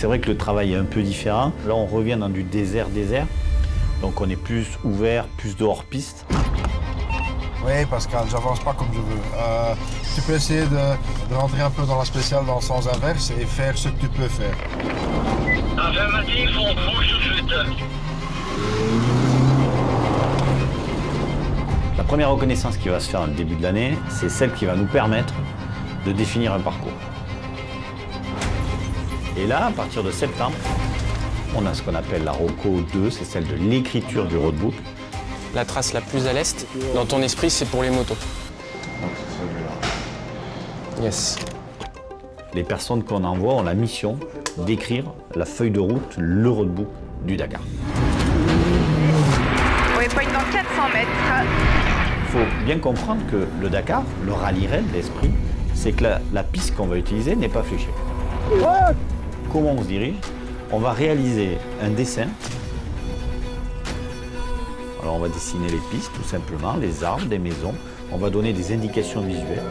C'est vrai que le travail est un peu différent. Là, on revient dans du désert-désert. Donc on est plus ouvert, plus de hors-piste. Oui, Pascal, j'avance pas comme je veux. Tu peux essayer de rentrer un peu dans la spéciale dans le sens inverse et faire ce que tu peux faire. Affirmatif, on bouge tout de suite. La première reconnaissance qui va se faire au début de l'année, c'est celle qui va nous permettre de définir un parcours. Et là, à partir de septembre, on a ce qu'on appelle la ROCO 2, c'est celle de l'écriture du roadbook. La trace la plus à l'est, dans ton esprit, c'est pour les motos. Yes. Les personnes qu'on envoie ont la mission d'écrire la feuille de route, le roadbook du Dakar. Waypoint dans 400 mètres. Il faut bien comprendre que le Dakar, le rallye raid, l'esprit, c'est que la piste qu'on va utiliser n'est pas fléchée. Comment on se dirige? On va réaliser un dessin. Alors on va dessiner les pistes tout simplement, les arbres, des maisons. On va donner des indications visuelles.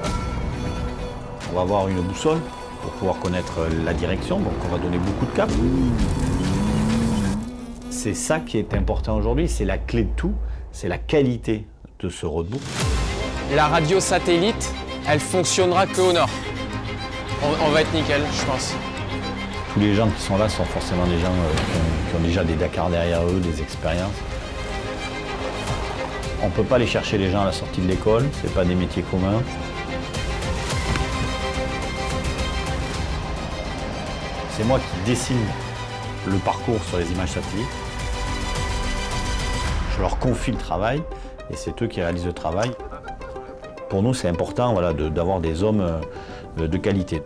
On va avoir une boussole pour pouvoir connaître la direction, donc on va donner beaucoup de caps. C'est ça qui est important aujourd'hui, c'est la clé de tout, c'est la qualité de ce roadbook. La radio satellite, elle fonctionnera qu'au nord. On va être nickel, je pense. Tous les gens qui sont là sont forcément des gens qui ont déjà des Dakar derrière eux, des expériences. On ne peut pas aller chercher les gens à la sortie de l'école, ce n'est pas des métiers communs. C'est moi qui dessine le parcours sur les images satellites. Je leur confie le travail et c'est eux qui réalisent le travail. Pour nous, c'est important voilà, d'avoir des hommes de qualité.